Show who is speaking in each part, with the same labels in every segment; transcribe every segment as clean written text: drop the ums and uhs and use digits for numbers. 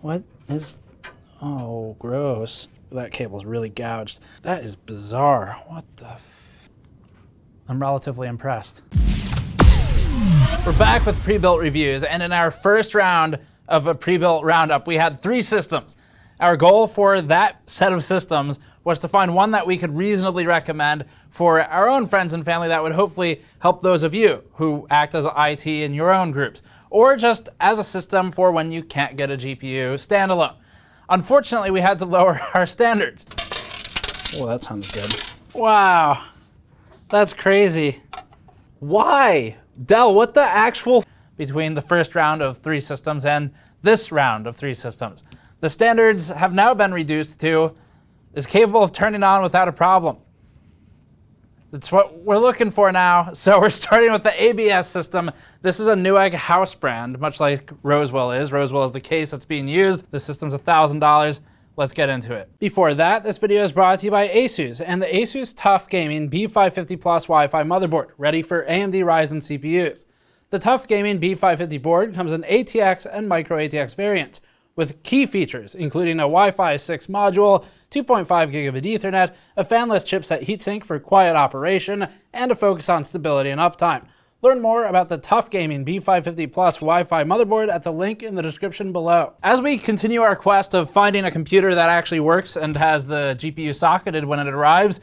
Speaker 1: What is... Oh, gross. That cable's really gouged. That is bizarre. What the I'm relatively impressed. We're back with pre-built reviews, and in our first round of a pre-built roundup, we had 3 systems. Our goal for that set of systems was to find one that we could reasonably recommend for our own friends and family that would hopefully help those of you who act as IT in your own groups, or just as a system for when you can't get a GPU standalone. Unfortunately, we had to lower our standards. Oh, that sounds good. Wow, that's crazy. Why? Dell, what the actual... Between the first round of 3 systems and this round of 3 systems. The standards have now been reduced to is capable of turning on without a problem. That's what we're looking for now. So we're starting with the ABS system. This is a Newegg house brand, much like Rosewill is. Rosewill is the case that's being used. The system's $1,000. Let's get into it. Before that, this video is brought to you by ASUS and the ASUS TUF Gaming B550 Plus Wi-Fi motherboard, ready for AMD Ryzen CPUs. The TUF Gaming B550 board comes in ATX and Micro ATX variants, with key features including a Wi-Fi 6 module, 2.5 gigabit Ethernet, a fanless chipset heatsink for quiet operation, and a focus on stability and uptime. Learn more about the TUF Gaming B550 Plus Wi-Fi motherboard at the link in the description below. As we continue our quest of finding a computer that actually works and has the GPU socketed when it arrives,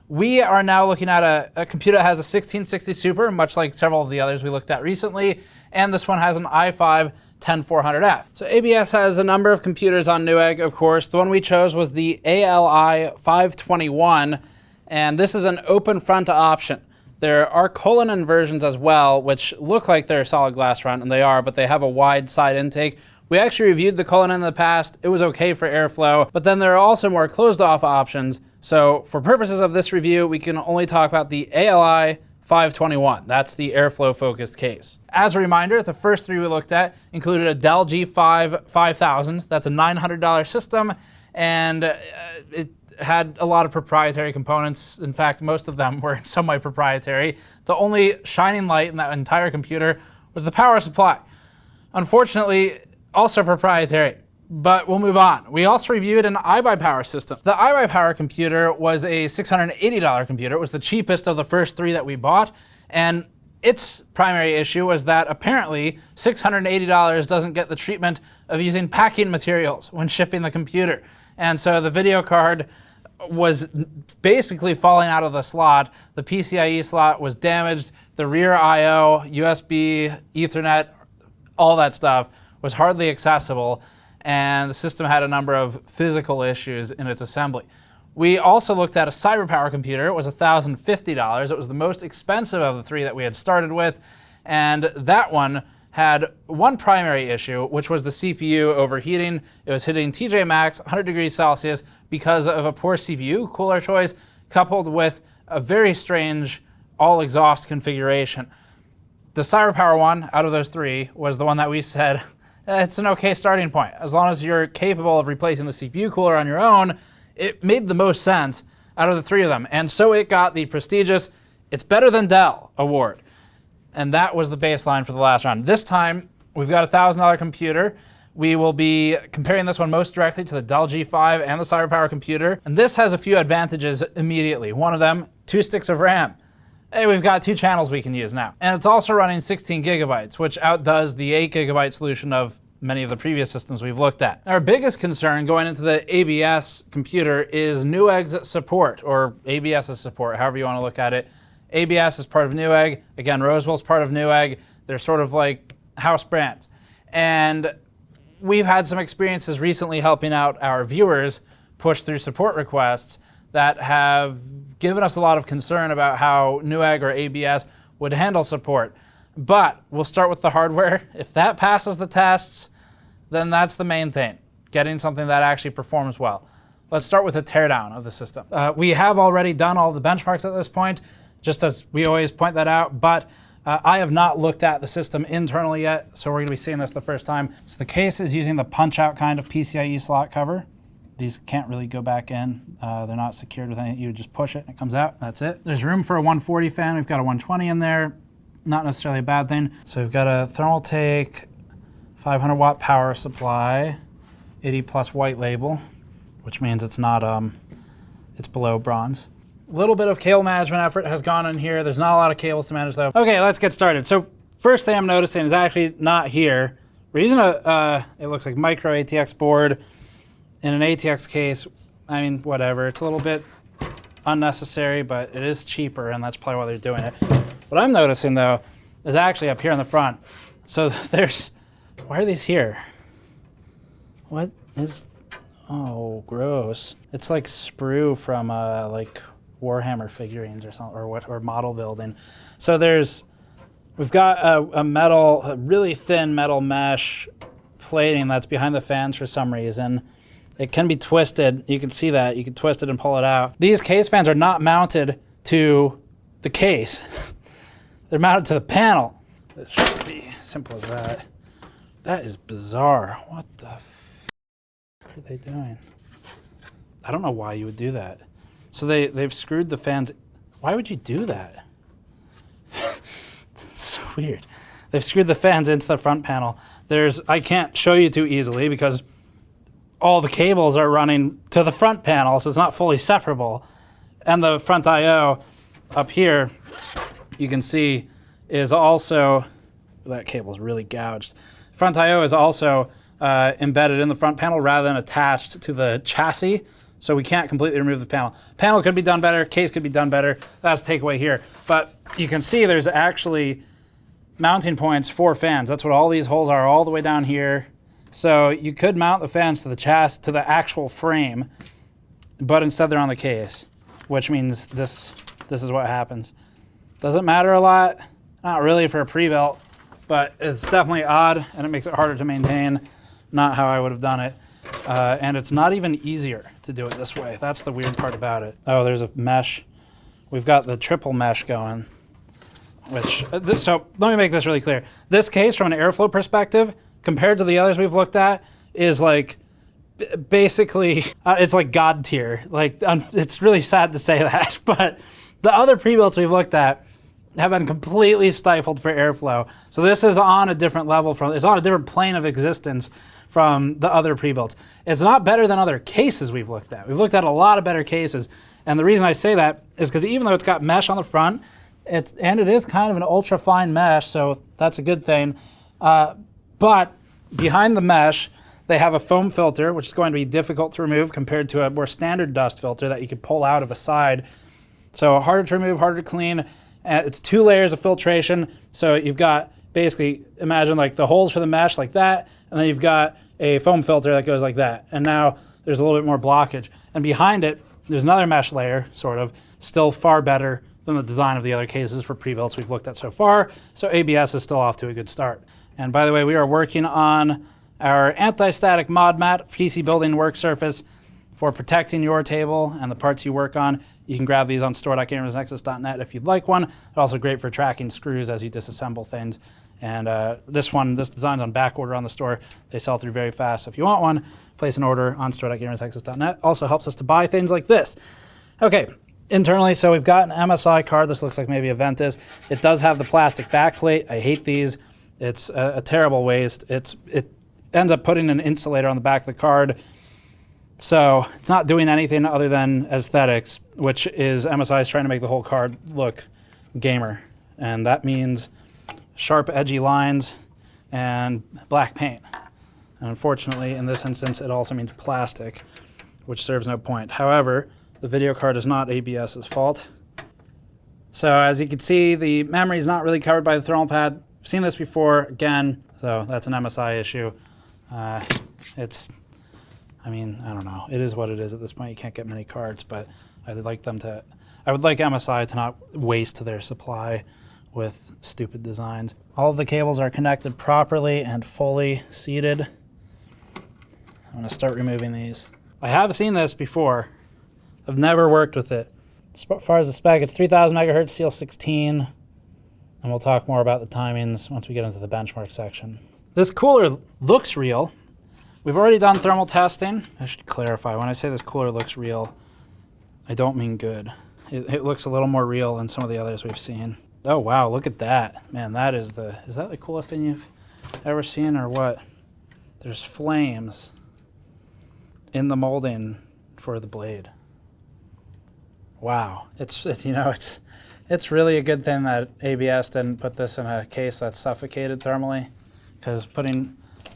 Speaker 1: we are now looking at a computer that has a 1660 Super, much like several of the others we looked at recently, and this one has an i5 10400F. So ABS has a number of computers on Newegg, of course. The one we chose was the ALI521, and this is an open front option. There are Cullinan versions as well, which look like they're solid glass front, and they are, but they have a wide side intake. We actually reviewed the Cullinan in the past. It was okay for airflow, but then there are also more closed off options. So for purposes of this review, we can only talk about the ALI521. That's the airflow focused case. As a reminder, the first 3 we looked at included a Dell G5 5000. That's a $900 system, and it had a lot of proprietary components. In fact, most of them were in some way proprietary. The only shining light in that entire computer was the power supply. Unfortunately, also proprietary, but we'll move on. We also reviewed an iBuyPower system. The iBuyPower computer was a $680 computer. It was the cheapest of the first 3 that we bought, and its primary issue was that apparently $680 doesn't get the treatment of using packing materials when shipping the computer. And so the video card was basically falling out of the slot. The PCIe slot was damaged. The rear I/O, USB, Ethernet, all that stuff was hardly accessible, and the system had a number of physical issues in its assembly. We also looked at a Cyberpower computer. It was $1,050. It was the most expensive of the 3 that we had started with, and that one had one primary issue, which was the CPU overheating. It was hitting TJ Max 100 degrees Celsius because of a poor CPU cooler choice, coupled with a very strange all-exhaust configuration. The Cyberpower one, out of those 3, was the one that we said, it's an okay starting point. As long as you're capable of replacing the CPU cooler on your own, it made the most sense out of the 3 of them. And so it got the prestigious It's Better Than Dell award. And that was the baseline for the last round. This time, we've got a $1,000 computer. We will be comparing this one most directly to the Dell G5 and the Cyberpower computer. And this has a few advantages immediately. One of them, 2 sticks of RAM. Hey, we've got 2 channels we can use now. And it's also running 16 gigabytes, which outdoes the 8 gigabyte solution of many of the previous systems we've looked at. Our biggest concern going into the ABS computer is Newegg's support, or ABS's support, however you want to look at it. ABS is part of Newegg. Again, Rosewill's part of Newegg. They're sort of like house brands. And we've had some experiences recently helping out our viewers push through support requests that have given us a lot of concern about how Newegg or ABS would handle support. But we'll start with the hardware. If that passes the tests, then that's the main thing, getting something that actually performs well. Let's start with a teardown of the system. We have already done all the benchmarks at this point, just as we always point that out, but I have not looked at the system internally yet, so we're going to be seeing this the first time. So the case is using the punch-out kind of PCIe slot cover. These can't really go back in. They're not secured with anything. You just push it and it comes out. That's it. There's room for a 140 fan. We've got a 120 in there. Not necessarily a bad thing. So we've got a thermal take, 500 watt power supply. 80 plus white label, which means it's not, it's below bronze. A little bit of cable management effort has gone in here. There's not a lot of cables to manage though. Okay, let's get started. So first thing I'm noticing is actually not here. We're using it looks like micro ATX board in an ATX case. I mean, whatever, it's a little bit unnecessary, but it is cheaper and that's probably why they're doing it. What I'm noticing though is actually up here in the front. So there's, why are these here? What is, oh, gross. It's like sprue from like Warhammer figurines or something, or model building. So we've got a really thin metal mesh plating that's behind the fans for some reason. It can be twisted. You can see that. You can twist it and pull it out. These case fans are not mounted to the case. They're mounted to the panel. It should be as simple as that. That is bizarre. What the f are they doing? I don't know why you would do that. So they've screwed the fans. Why would you do that? It's so weird. They've screwed the fans into the front panel. I can't show you too easily because all the cables are running to the front panel, so it's not fully separable. And the front I/O up here, you can see, is also, that cable's really gouged. Front I/O is also embedded in the front panel rather than attached to the chassis, so we can't completely remove the panel. Panel could be done better, case could be done better. That's the takeaway here. But you can see there's actually mounting points for fans. That's what all these holes are, all the way down here. So you could mount the fans to the chassis, to the actual frame, but instead they're on the case, which means this is what happens. Doesn't matter a lot, not really for a pre-built, but it's definitely odd and it makes it harder to maintain. Not how I would have done it. And it's not even easier to do it this way. That's the weird part about it. Oh, there's a mesh. We've got the triple mesh going, which, so let me make this really clear. This case from an airflow perspective, compared to the others we've looked at, is like, basically, it's like God tier. Like, it's really sad to say that, but the other pre-builts we've looked at have been completely stifled for airflow. So this is on a different level it's on a different plane of existence from the other pre-builts. It's not better than other cases we've looked at. We've looked at a lot of better cases. And the reason I say that is because even though it's got mesh on the front, it is kind of an ultra fine mesh, so that's a good thing. But behind the mesh, they have a foam filter, which is going to be difficult to remove compared to a more standard dust filter that you could pull out of a side. So harder to remove, harder to clean. It's 2 layers of filtration. So you've got basically, imagine like the holes for the mesh like that, and then you've got a foam filter that goes like that. And now there's a little bit more blockage. And behind it, there's another mesh layer, sort of, still far better than the design of the other cases for pre-builts we've looked at so far. So ABS is still off to a good start. And by the way, we are working on our anti-static mod mat PC building work surface for protecting your table and the parts you work on. You can grab these on store.gamersnexus.net if you'd like one. It's also great for tracking screws as you disassemble things. And this design's on back order on the store. They sell through very fast. So if you want one, place an order on store.gamersnexus.net. Also helps us to buy things like this. Okay, internally, so we've got an MSI card. This looks like maybe a Ventus. It does have the plastic backplate. I hate these. It's a terrible waste. It ends up putting an insulator on the back of the card. So it's not doing anything other than aesthetics, which is MSI is trying to make the whole card look gamer. And that means sharp, edgy lines and black paint. And unfortunately, in this instance, it also means plastic, which serves no point. However, the video card is not ABS's fault. So as you can see, the memory is not really covered by the thermal pad. I've seen this before, again, so that's an MSI issue. I mean, I don't know. It is what it is at this point. You can't get many cards, but I would like MSI to not waste their supply with stupid designs. All of the cables are connected properly and fully seated. I'm gonna start removing these. I have seen this before. I've never worked with it. As far as the spec, it's 3000 megahertz CL16, and we'll talk more about the timings once we get into the benchmark section. This cooler looks real. We've already done thermal testing. I should clarify, when I say this cooler looks real, I don't mean good. It looks a little more real than some of the others we've seen. Oh wow, look at that. Man, is that the coolest thing you've ever seen or what? There's flames in the molding for the blade. Wow, it's really a good thing that ABS didn't put this in a case that's suffocated thermally, because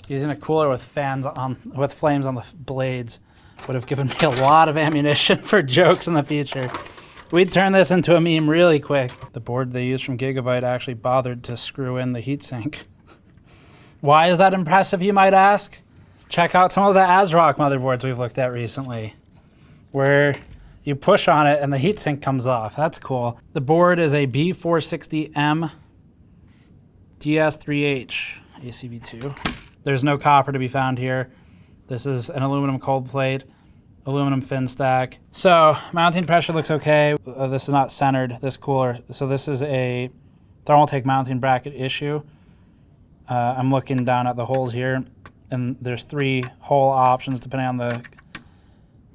Speaker 1: using a cooler with flames on the blades would have given me a lot of ammunition for jokes in the future. We'd turn this into a meme really quick. The board they used from Gigabyte actually bothered to screw in the heatsink. Why is that impressive, you might ask? Check out some of the ASRock motherboards we've looked at recently, where you push on it and the heatsink comes off. That's cool. The board is a B460M DS3H ACV2. There's no copper to be found here. This is an aluminum cold plate, aluminum fin stack. So mounting pressure looks okay. This is not centered, this cooler. So this is a Thermaltake mounting bracket issue. I'm looking down at the holes here, and there's 3 hole options depending on the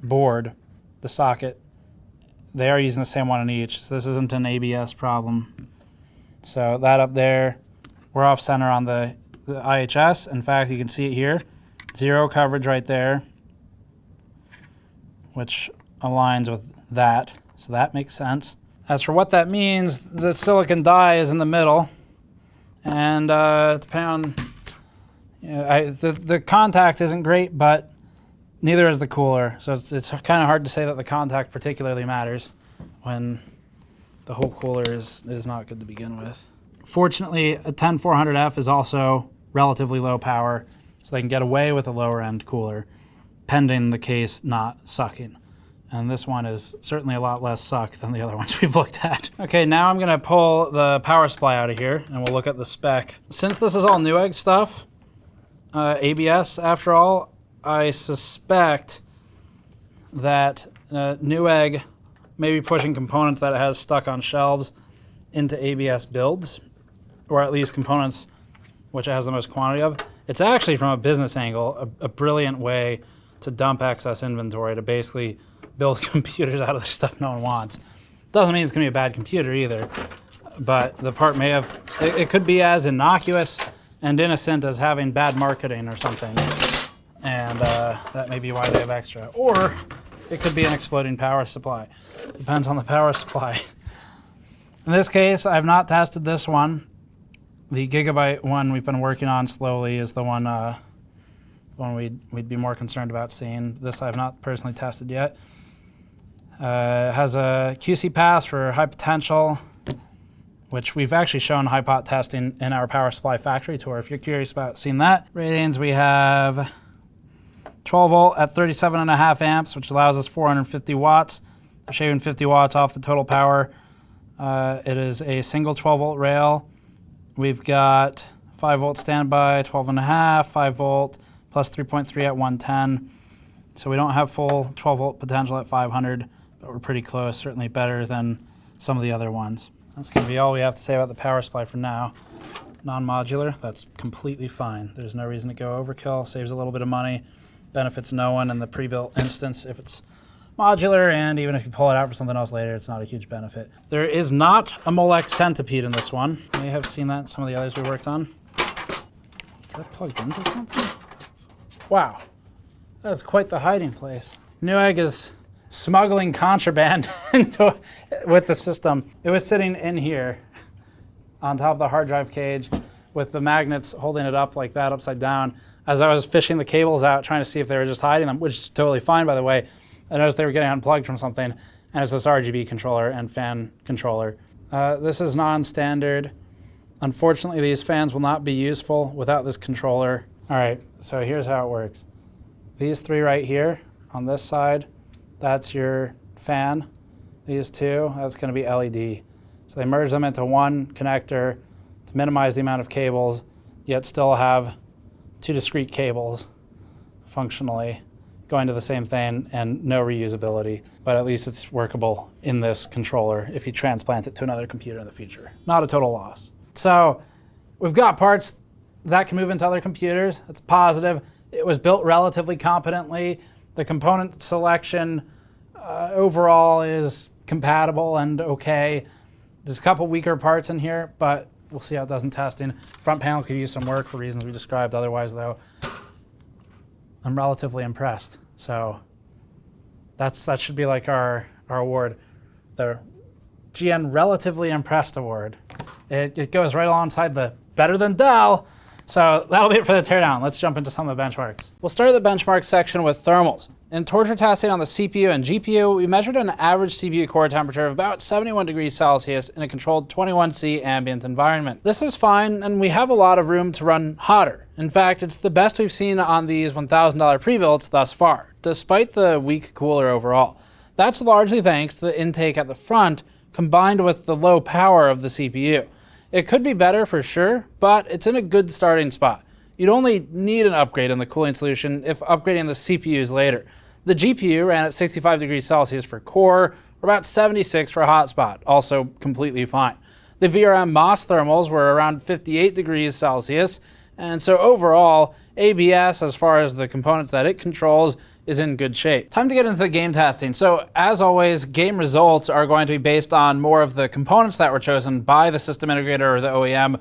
Speaker 1: board, the socket. They are using the same one in each, so this isn't an ABS problem. So that up there, we're off center on the IHS. In fact, you can see it here. 0 coverage right there, which aligns with that, so that makes sense. As for what that means, the silicon die is in the middle, and depending on, the contact isn't great, but neither is the cooler, so it's kind of hard to say that the contact particularly matters when the whole cooler is not good to begin with. Fortunately, a 10400F is also relatively low power, so they can get away with a lower end cooler, pending the case not sucking. And this one is certainly a lot less suck than the other ones we've looked at. Okay, now I'm gonna pull the power supply out of here and we'll look at the spec. Since this is all Newegg stuff, ABS after all, I suspect that Newegg may be pushing components that it has stuck on shelves into ABS builds, or at least components which it has the most quantity of. It's actually, from a business angle, a brilliant way to dump excess inventory, to basically build computers out of the stuff no one wants. Doesn't mean it's gonna be a bad computer either, but the part may have, it could be as innocuous and innocent as having bad marketing or something. And that may be why they have extra. Or it could be an exploding power supply. Depends on the power supply. In this case, I've not tested this one. The Gigabyte one we've been working on slowly is the one we'd be more concerned about seeing. This I've not personally tested yet. It has a QC pass for high potential, which we've actually shown high pot testing in our power supply factory tour. If you're curious about seeing that. Ratings, we have 12 volt at 37.5 amps, which allows us 450 watts, shaving 50 watts off the total power. It is a single 12 volt rail. We've got 5 volt standby, 12.5, 5 volt, plus 3.3 at 110. So we don't have full 12 volt potential at 500, but we're pretty close, certainly better than some of the other ones. That's gonna be all we have to say about the power supply for now. Non-modular, that's completely fine. There's no reason to go overkill, saves a little bit of money, benefits no one in the pre-built instance if it's modular, and even if you pull it out for something else later, it's not a huge benefit. There is not a Molex centipede in this one. You may have seen that in some of the others we worked on. Is that plugged into something? Wow, that's quite the hiding place. Newegg is smuggling contraband with the system. It was sitting in here on top of the hard drive cage with the magnets holding it up like that, upside down. As I was fishing the cables out, trying to see if they were just hiding them, which is totally fine, by the way, I noticed they were getting unplugged from something, and it's this RGB controller and fan controller. This is non-standard. Unfortunately, these fans will not be useful without this controller. All right, so here's how it works. These 3 right here on this side, that's your fan. These 2, that's gonna be LED. So they merge them into one connector to minimize the amount of cables, yet still have 2 discrete cables functionally going to the same thing and no reusability. But at least it's workable in this controller if you transplant it to another computer in the future. Not a total loss. So we've got parts that can move into other computers. That's positive. It was built relatively competently. The component selection overall is compatible and okay. There's a couple weaker parts in here, but we'll see how it does in testing. Front panel could use some work for reasons we described. Otherwise, though, I'm relatively impressed. So that should be like our award, the GN Relatively Impressed Award. It goes right alongside the Better Than Dell. So that'll be it for the teardown. Let's jump into some of the benchmarks. We'll start the benchmark section with thermals. In torture testing on the CPU and GPU, we measured an average CPU core temperature of about 71 degrees Celsius in a controlled 21C ambient environment. This is fine, and we have a lot of room to run hotter. In fact, it's the best we've seen on these $1,000 pre-builds thus far, despite the weak cooler overall. That's largely thanks to the intake at the front, combined with the low power of the CPU. It could be better for sure, but it's in a good starting spot. You'd only need an upgrade in the cooling solution if upgrading the CPUs later. The GPU ran at 65 degrees Celsius for core, or about 76 for hotspot, also completely fine. The VRM MOS thermals were around 58 degrees Celsius, and so overall, ABS, as far as the components that it controls, is in good shape. Time to get into the game testing. So as always, game results are going to be based on more of the components that were chosen by the system integrator or the OEM,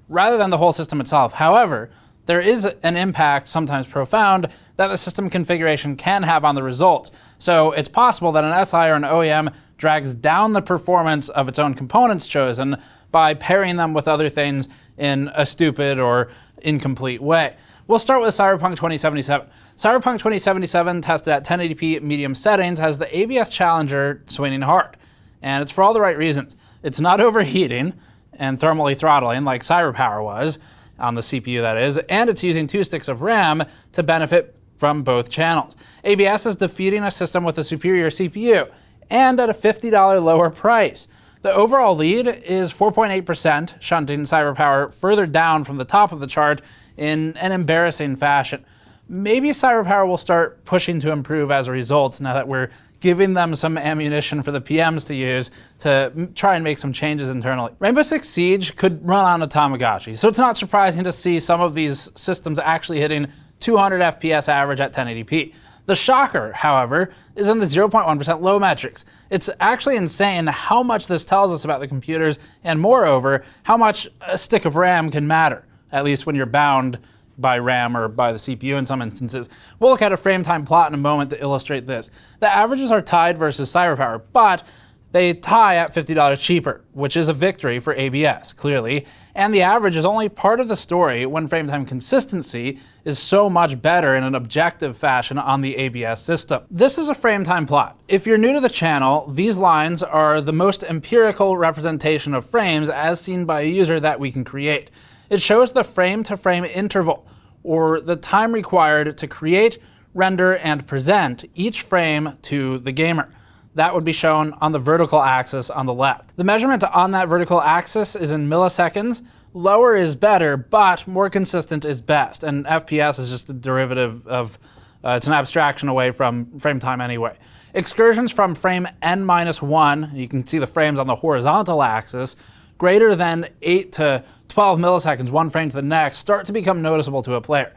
Speaker 1: rather than the whole system itself. However, there is an impact, sometimes profound, that the system configuration can have on the results. So it's possible that an SI or an OEM drags down the performance of its own components chosen by pairing them with other things in a stupid or incomplete way. We'll start with Cyberpunk 2077. Cyberpunk 2077, tested at 1080p medium settings, has the ABS Challenger swinging hard. And it's for all the right reasons. It's not overheating and thermally throttling like CyberPower was, on the CPU that is, and it's using 2 sticks of RAM to benefit from both channels. ABS is defeating a system with a superior CPU, and at a $50 lower price. The overall lead is 4.8%, shunting CyberPower further down from the top of the chart in an embarrassing fashion. Maybe CyberPower will start pushing to improve as a result, now that we're giving them some ammunition for the PMs to use to try and make some changes internally. Rainbow Six Siege could run on a Tamagotchi, so it's not surprising to see some of these systems actually hitting 200 FPS average at 1080p. The shocker, however, is in the 0.1% low metrics. It's actually insane how much this tells us about the computers, and moreover, how much a stick of RAM can matter, at least when you're bound by RAM or by the CPU in some instances. We'll look at a frame time plot in a moment to illustrate this. The averages are tied versus CyberPower, but they tie at $50 cheaper, which is a victory for ABS, clearly, and the average is only part of the story when frame time consistency is so much better in an objective fashion on the ABS system. This is a frame time plot. If you're new to the channel, these lines are the most empirical representation of frames as seen by a user that we can create. It shows the frame-to-frame interval, or the time required to create, render, and present each frame to the gamer. That would be shown on the vertical axis on the left. The measurement on that vertical axis is in milliseconds. Lower is better, but more consistent is best, and FPS is just a derivative of, it's an abstraction away from frame time anyway. Excursions from frame n-1, you can see the frames on the horizontal axis, greater than 8 to 12 milliseconds, one frame to the next, start to become noticeable to a player.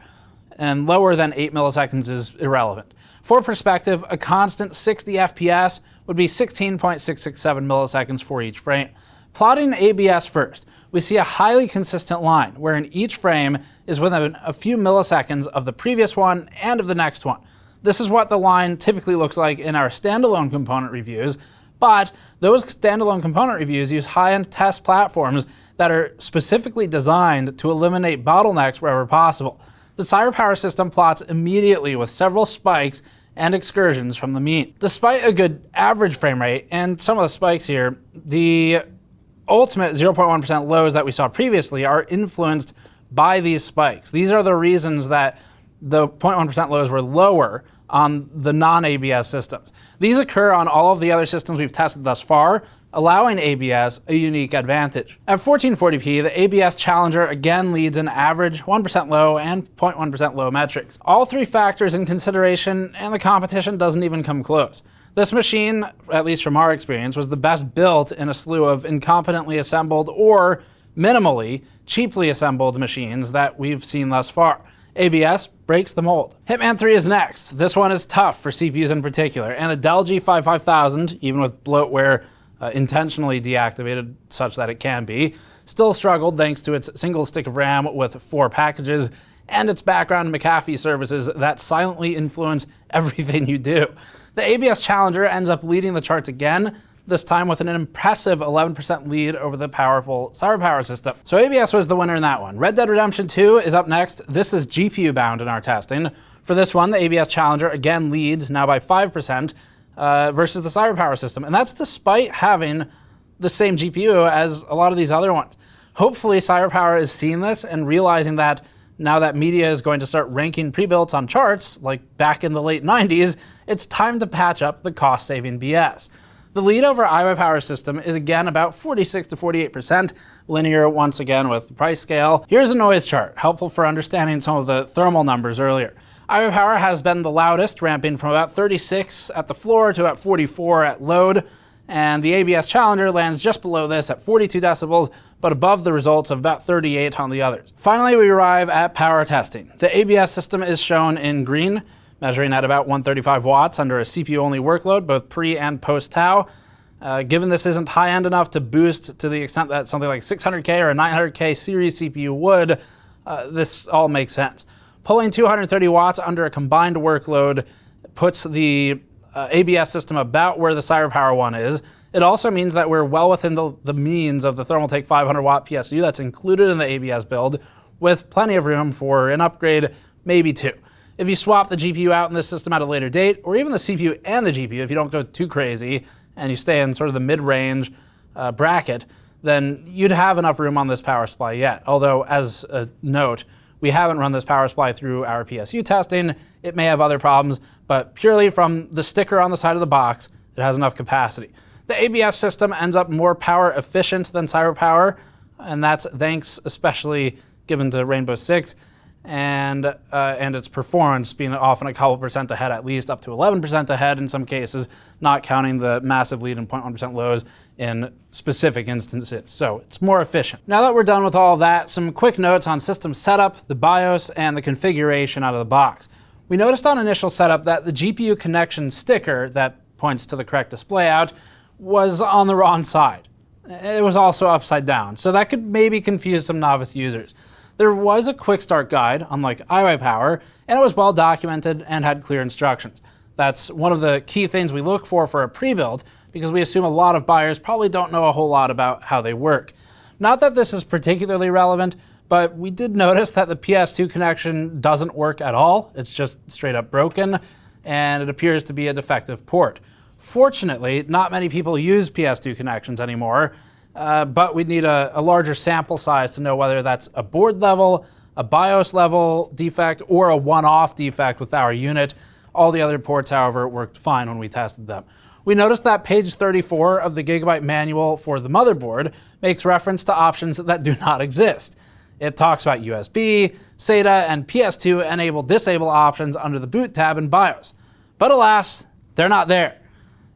Speaker 1: And lower than 8 milliseconds is irrelevant. For perspective, a constant 60 FPS would be 16.667 milliseconds for each frame. Plotting ABS first, we see a highly consistent line, wherein each frame is within a few milliseconds of the previous one and of the next one. This is what the line typically looks like in our standalone component reviews, but those standalone component reviews use high-end test platforms that are specifically designed to eliminate bottlenecks wherever possible. The CyberPower system plots immediately with several spikes and excursions from the mean. Despite a good average frame rate and some of the spikes here, the ultimate 0.1% lows that we saw previously are influenced by these spikes. These are the reasons that the 0.1% lows were lower on the non-ABS systems. These occur on all of the other systems we've tested thus far, allowing ABS a unique advantage. At 1440p, the ABS Challenger again leads in average, 1% low, and 0.1% low metrics. All three factors in consideration, and the competition doesn't even come close. This machine, at least from our experience, was the best built in a slew of incompetently assembled or minimally cheaply assembled machines that we've seen thus far. ABS breaks the mold. Hitman 3 is next. This one is tough for CPUs in particular, and the Dell G5 even with bloatware intentionally deactivated such that it can be, still struggled thanks to its single stick of RAM with 4 packages and its background McAfee services that silently influence everything you do. The ABS Challenger ends up leading the charts again, this time with an impressive 11% lead over the powerful Cyberpower system. So ABS was the winner in that one. Red Dead Redemption 2 is up next. This is GPU bound in our testing. For this one, the ABS Challenger again leads, now by 5%, versus the Cyberpower system. And that's despite having the same GPU as a lot of these other ones. Hopefully Cyberpower is seeing this and realizing that now that media is going to start ranking pre-builts on charts, like back in the late 90s, it's time to patch up the cost-saving BS. The lead over iWiPower system is again about 46 to 48%, linear once again with the price scale. Here's a noise chart, helpful for understanding some of the thermal numbers earlier. iWiPower has been the loudest, ramping from about 36 at the floor to about 44 at load, and the ABS Challenger lands just below this at 42 decibels, but above the results of about 38 on the others. Finally, we arrive at power testing. The ABS system is shown in green, measuring at about 135 watts under a CPU-only workload, both pre and post-tau. Given this isn't high-end enough to boost to the extent that something like 600K or a 900K series CPU would, this all makes sense. Pulling 230 watts under a combined workload puts the ABS system about where the Cyberpower one is. It also means that we're well within the means of the Thermaltake 500 watt PSU that's included in the ABS build, with plenty of room for an upgrade, maybe two. If you swap the GPU out in this system at a later date, or even the CPU and the GPU, if you don't go too crazy and you stay in sort of the mid-range bracket, then you'd have enough room on this power supply yet. Although, as a note, we haven't run this power supply through our PSU testing. It may have other problems, but purely from the sticker on the side of the box, it has enough capacity. The ABS system ends up more power efficient than Cyberpower, and that's thanks especially given to Rainbow Six, and its performance being often a couple percent ahead, at least up to 11% ahead in some cases, not counting the massive lead in 0.1% lows in specific instances. So it's more efficient. Now that we're done with all of that, some quick notes on system setup, the BIOS, and the configuration out of the box. We noticed on initial setup that the GPU connection sticker that points to the correct display out was on the wrong side. It was also upside down, so that could maybe confuse some novice users. There was a quick start guide, unlike iWiPower, and it was well documented and had clear instructions. That's one of the key things we look for a pre-build, because we assume a lot of buyers probably don't know a whole lot about how they work. Not that this is particularly relevant, but we did notice that the PS2 connection doesn't work at all. It's just straight up broken, and it appears to be a defective port. Fortunately, not many people use PS2 connections anymore, but we'd need a larger sample size to know whether that's a board level, a BIOS level defect, or a one-off defect with our unit. All the other ports, however, worked fine when we tested them. We noticed that page 34 of the Gigabyte manual for the motherboard makes reference to options that do not exist. It talks about USB, SATA, and PS2 enable-disable options under the boot tab in BIOS. But alas, they're not there.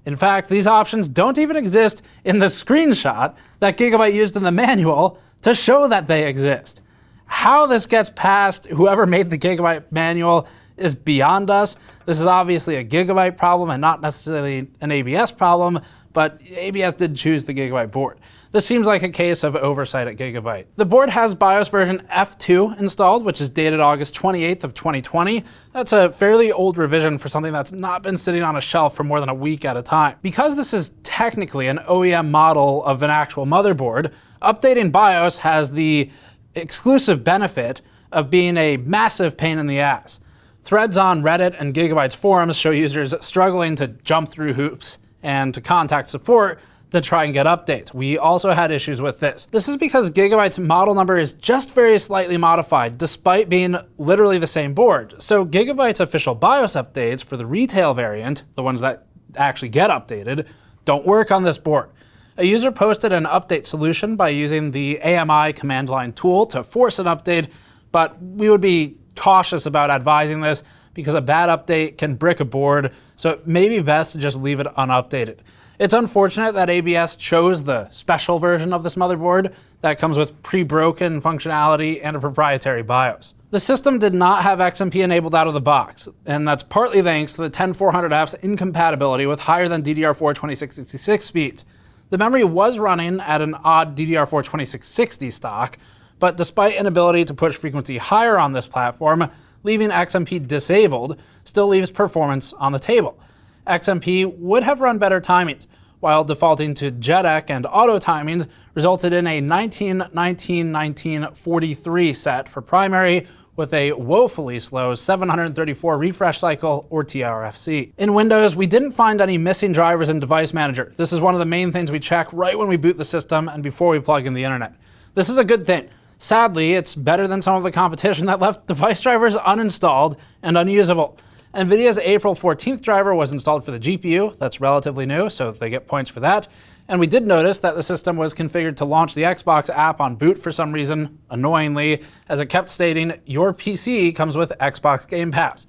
Speaker 1: In fact, these options don't even exist in the screenshot that Gigabyte used in the manual to show that they exist. How this gets past whoever made the Gigabyte manual is beyond us. This is obviously a Gigabyte problem and not necessarily an ABS problem, but ABS did choose the Gigabyte board. This seems like a case of oversight at Gigabyte. The board has BIOS version F2 installed, which is dated August 28th of 2020. That's a fairly old revision for something that's not been sitting on a shelf for more than a week at a time. Because this is technically an OEM model of an actual motherboard, updating BIOS has the exclusive benefit of being a massive pain in the ass. Threads on Reddit and Gigabyte's forums show users struggling to jump through hoops and to contact support to try and get updates. We also had issues with this. This is because Gigabyte's model number is just very slightly modified, despite being literally the same board. So Gigabyte's official BIOS updates for the retail variant, the ones that actually get updated, don't work on this board. A user posted an update solution by using the AMI command line tool to force an update, but we would be cautious about advising this because a bad update can brick a board, so it may be best to just leave it unupdated. It's unfortunate that ABS chose the special version of this motherboard that comes with pre-broken functionality and a proprietary BIOS. The system did not have XMP enabled out of the box, and that's partly thanks to the 10400F's incompatibility with higher than DDR4 2666 speeds. The memory was running at an odd DDR4 2660 stock, But despite an ability to push frequency higher on this platform, leaving XMP disabled still leaves performance on the table. XMP would have run better timings, while defaulting to JEDEC and auto timings resulted in a 19-19-19-43 set for primary, with a woefully slow 734 refresh cycle, or TRFC. In Windows, we didn't find any missing drivers in Device Manager. This is one of the main things we check right when we boot the system and before we plug in the internet. This is a good thing. Sadly, it's better than some of the competition that left device drivers uninstalled and unusable. NVIDIA's April 14th driver was installed for the GPU. That's relatively new, so they get points for that. And we did notice that the system was configured to launch the Xbox app on boot for some reason, annoyingly, as it kept stating, your PC comes with Xbox Game Pass.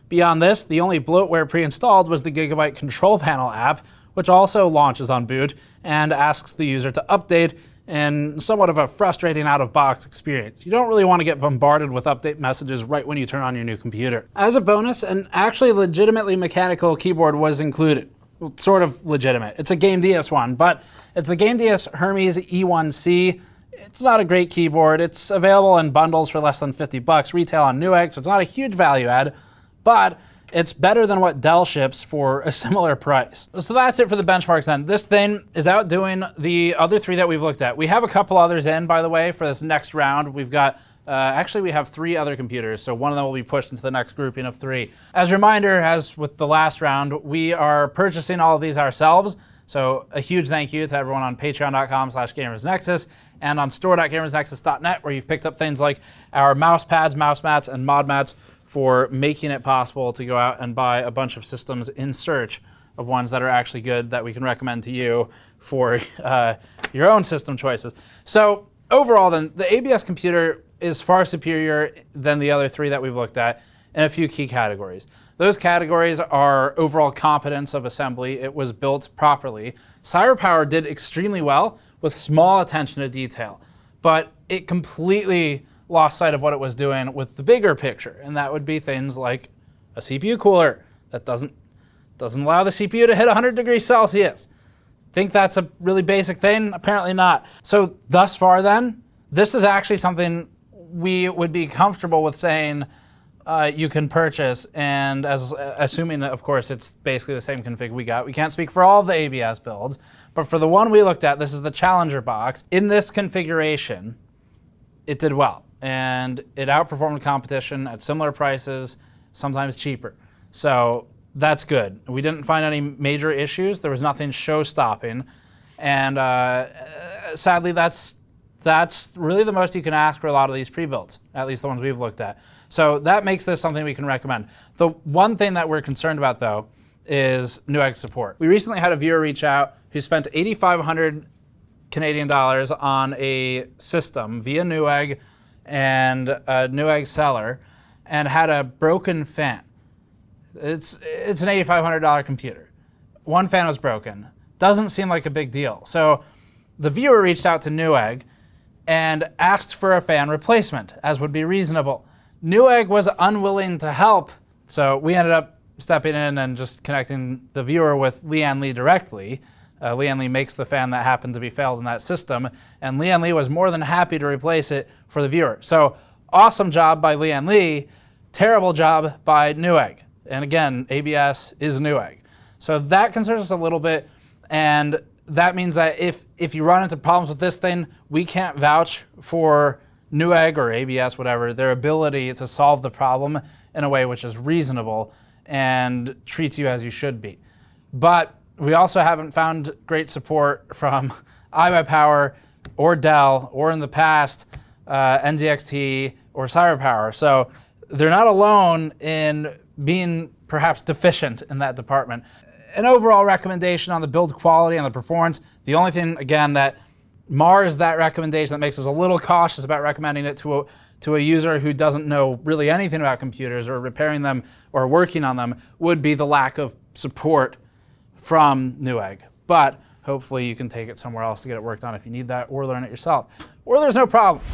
Speaker 1: Beyond this, the only bloatware pre-installed was the Gigabyte Control Panel app, which also launches on boot and asks the user to update in somewhat of a frustrating out-of-box experience. You don't really want to get bombarded with update messages right when you turn on your new computer. As a bonus, an actually legitimately mechanical keyboard was included. Well, sort of legitimate. It's a Game DS one, but it's the Game DS Hermes E1C. It's not a great keyboard. It's available in bundles for less than $50 retail on Newegg, so it's not a huge value add, but it's better than what Dell ships for a similar price. So that's it for the benchmarks then. This thing is outdoing the other three that we've looked at. We have a couple others in, by the way, for this next round. We've got, actually we have 3 other computers, so one of them will be pushed into the next grouping of 3. As a reminder, as with the last round, we are purchasing all of these ourselves. So a huge thank you to everyone on patreon.com/gamersnexus and on store.gamersnexus.net, where you've picked up things like our mouse pads, mouse mats, and mod mats, for making it possible to go out and buy a bunch of systems in search of ones that are actually good that we can recommend to you for your own system choices. So overall then, the ABS computer is far superior than the other 3 that we've looked at in a few key categories. Those categories are overall competence of assembly. It was built properly. Cyberpower did extremely well with small attention to detail, but it completely lost sight of what it was doing with the bigger picture, and that would be things like a CPU cooler that doesn't allow the CPU to hit 100 degrees Celsius. Think that's a really basic thing? Apparently not. So thus far then, this is actually something we would be comfortable with saying you can purchase, and assuming, of course, it's basically the same config we got. We can't speak for all of the ABS builds, but for the one we looked at, this is the Challenger box. In this configuration, it did well, and it outperformed competition at similar prices, sometimes cheaper. So that's good. We didn't find any major issues. There was nothing show-stopping, and sadly, that's really the most you can ask for a lot of these pre-builds, at least the ones we've looked at. So that makes this something we can recommend. The one thing that we're concerned about, though, is Newegg support. We recently had a viewer reach out who spent 8,500 Canadian dollars on a system via Newegg and a Newegg seller, and had a broken fan. It's an $8,500 computer. One fan was broken. Doesn't seem like a big deal. So the viewer reached out to Newegg and asked for a fan replacement, as would be reasonable. Newegg was unwilling to help, so we ended up stepping in and just connecting the viewer with Leanne Lee directly. Leanne Lee makes the fan that happened to be failed in that system, and Leanne Lee was more than happy to replace it for the viewer. So awesome job by Leanne Lee, terrible job by Newegg. And again, ABS is Newegg. So that concerns us a little bit, and that means that if you run into problems with this thing, we can't vouch for Newegg or ABS, whatever, their ability to solve the problem in a way which is reasonable and treats you as you should be. But we also haven't found great support from iBuyPower or Dell, or in the past, NZXT or Cyberpower. So they're not alone in being perhaps deficient in that department. An overall recommendation on the build quality and the performance, the only thing, again, that mars that recommendation, that makes us a little cautious about recommending it to a user who doesn't know really anything about computers or repairing them or working on them, would be the lack of support from Newegg. But hopefully you can take it somewhere else to get it worked on if you need that, or learn it yourself. Or there's no problems.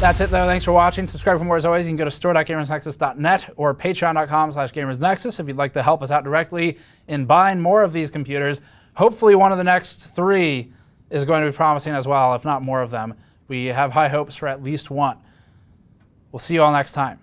Speaker 1: That's it, though. Thanks for watching. Subscribe for more as always. You can go to store.gamersnexus.net or patreon.com/gamersnexus if you'd like to help us out directly in buying more of these computers. Hopefully one of the next 3 is going to be promising as well, if not more of them. We have high hopes for at least one. We'll see you all next time.